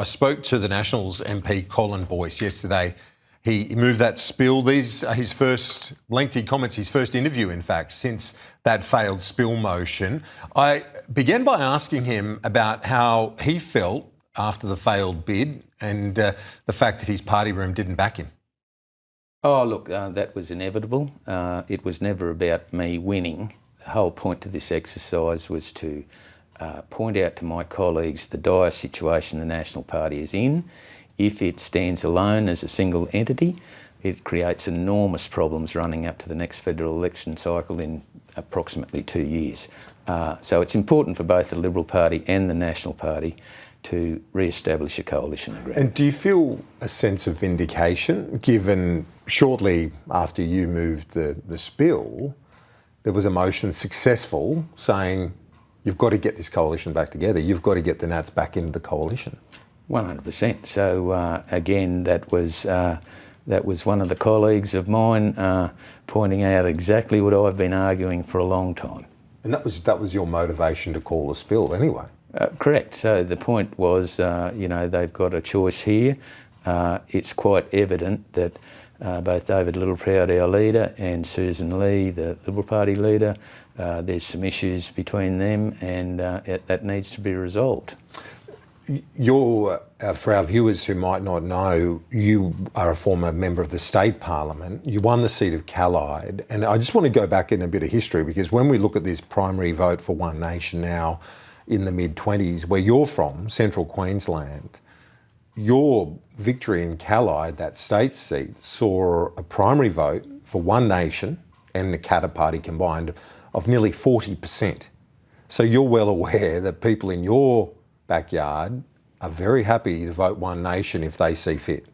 I spoke to the Nationals MP Colin Boyce yesterday. He moved that spill. These are his first lengthy comments, his first interview, in fact, since that failed spill motion. I began by asking him about how he felt after the failed bid and the fact that his party room didn't back him. Oh, look, that was inevitable. It was never about me winning. The whole point of this exercise was to point out to my colleagues the dire situation the National Party is in. If it stands alone as a single entity, it creates enormous problems running up to the next federal election cycle in approximately 2 years. So it's important for both the Liberal Party and the National Party to re-establish a coalition agreement. And do you feel a sense of vindication, given shortly after you moved the spill, there was a motion successful saying you've got to get this coalition back together, you've got to get the Nats back into the coalition? 100%. So again, that was one of the colleagues of mine pointing out exactly what I've been arguing for a long time. And that was your motivation to call a spill anyway? Correct. So the point was, they've got a choice here. It's quite evident that both David Littleproud, our leader, and Susan Lee, the Liberal Party leader, there's some issues between them, and that needs to be resolved. For our viewers who might not know, you are a former member of the state parliament. You won the seat of Callide, and I just want to go back in a bit of history, because when we look at this primary vote for One Nation now in the mid-20s, where you're from, central Queensland, your victory in Callide, that state seat, saw a primary vote for One Nation and the Katter Party combined of nearly 40%. So you're well aware that people in your backyard are very happy to vote One Nation if they see fit.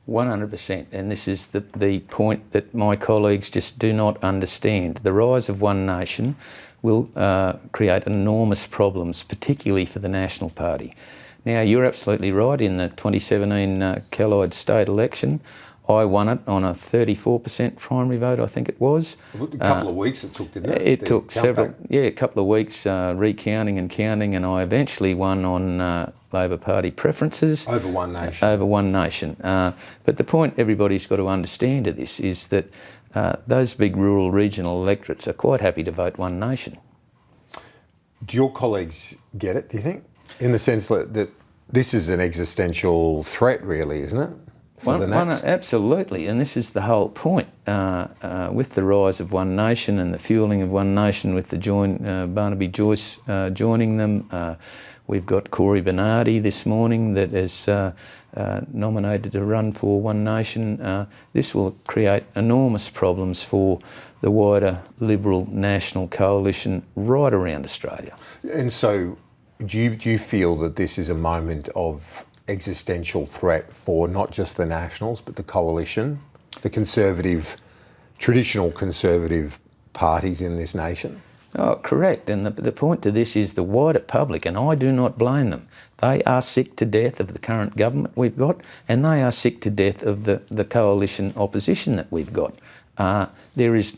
100%, and this is the point that my colleagues just do not understand. The rise of One Nation will create enormous problems, particularly for the National Party. Now, you're absolutely right. In the 2017 Callide state election, I won it on a 34% primary vote, I think it was. A couple of weeks it took, didn't it? It took a couple of weeks recounting and counting, and I eventually won on Labor Party preferences. Over One Nation. Over One Nation. But the point everybody's got to understand of this is that those big rural regional electorates are quite happy to vote One Nation. Do your colleagues get it, do you think? In the sense that this is an existential threat, really, isn't it? Absolutely, and this is the whole point. With the rise of One Nation and the fuelling of One Nation with the Barnaby Joyce joining them, we've got Corey Bernardi this morning that is nominated to run for One Nation. This will create enormous problems for the wider Liberal national coalition right around Australia. And so do you feel that this is a moment of existential threat for not just the Nationals but the coalition, the traditional conservative parties in this nation? Oh, correct. And the point to this is the wider public, and I do not blame them. They are sick to death of the current government we've got, and they are sick to death of the coalition opposition that we've got. There is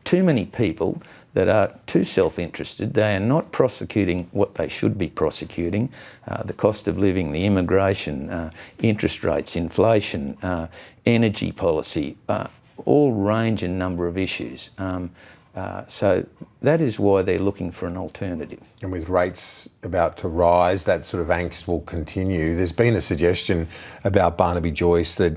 too many people that are too self-interested. They are not prosecuting what they should be prosecuting, the cost of living, the immigration, interest rates, inflation, energy policy, all range and number of issues. So that is why they're looking for an alternative. And with rates about to rise, that sort of angst will continue. There's been a suggestion about Barnaby Joyce that,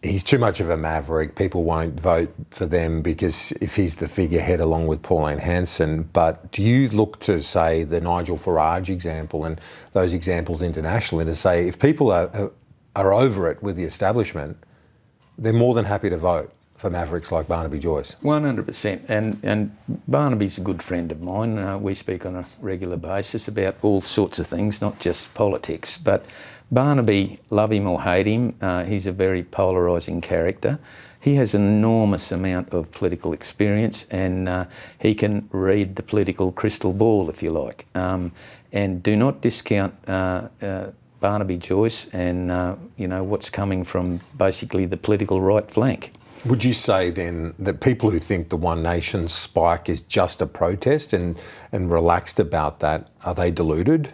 he's too much of a maverick. People won't vote for them because if he's the figurehead along with Pauline Hanson. But do you look to, say, the Nigel Farage example and those examples internationally to say if people are over it with the establishment, they're more than happy to vote for mavericks like Barnaby Joyce? 100%. And Barnaby's a good friend of mine. We speak on a regular basis about all sorts of things, not just politics. But Barnaby, love him or hate him, he's a very polarising character. He has an enormous amount of political experience, and he can read the political crystal ball, if you like. And do not discount Barnaby Joyce and what's coming from basically the political right flank. Would you say then that people who think the One Nation spike is just a protest and relaxed about that, are they deluded?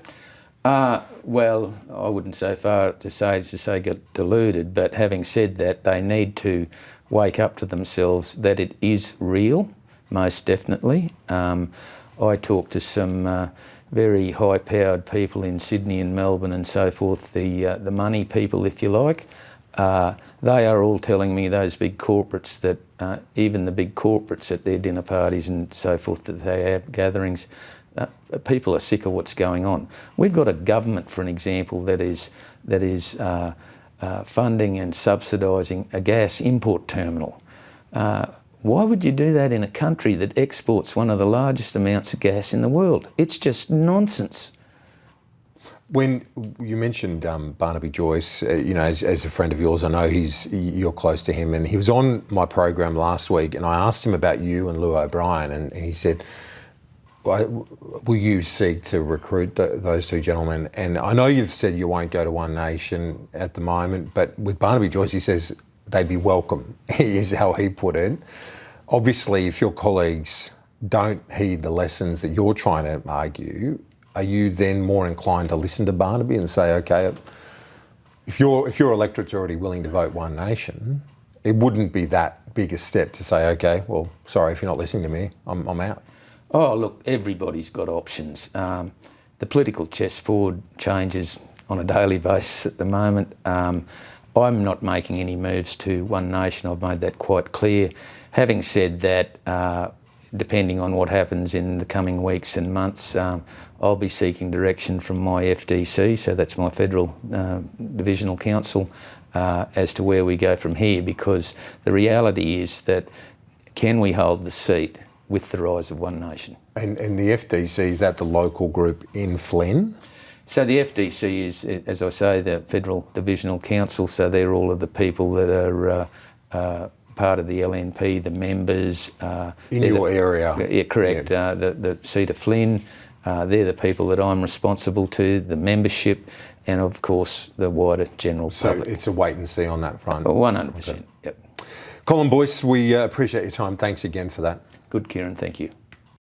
Well, I wouldn't so far to say get deluded, but having said that, they need to wake up to themselves that it is real, most definitely. I talked to some very high-powered people in Sydney and Melbourne and so forth, the money people, if you like. They are all telling me, those big corporates, that even the big corporates at their dinner parties and so forth that they have gatherings, people are sick of what's going on. We've got a government, for an example, that is funding and subsidising a gas import terminal. Why would you do that in a country that exports one of the largest amounts of gas in the world? It's just nonsense. When you mentioned Barnaby Joyce, as a friend of yours, I know you're close to him, and he was on my program last week, and I asked him about you and Lou O'Brien, and he said, will you seek to recruit those two gentlemen? And I know you've said you won't go to One Nation at the moment, but with Barnaby Joyce, he says they'd be welcome, is how he put it. Obviously, if your colleagues don't heed the lessons that you're trying to argue, are you then more inclined to listen to Barnaby and say, okay, if your electorate's already willing to vote One Nation, it wouldn't be that big a step to say, okay, well, sorry, if you're not listening to me, I'm out. Oh, look, everybody's got options. The political chessboard changes on a daily basis at the moment. I'm not making any moves to One Nation. I've made that quite clear. Having said that, depending on what happens in the coming weeks and months, I'll be seeking direction from my FDC, so that's my Federal Divisional Council, as to where we go from here, because the reality is that can we hold the seat with the rise of One Nation? And the FDC, is that the local group in Flynn? So the FDC is, as I say, the Federal Divisional Council, so they're all of the people that are part of the LNP, the members. In your area? Yeah, correct. Yeah. The seat of Flynn, they're the people that I'm responsible to, the membership, and of course the wider general public. So it's a wait and see on that front? 100%, okay. Yep. Colin Boyce, we appreciate your time. Thanks again for that. Good, Kieran, thank you.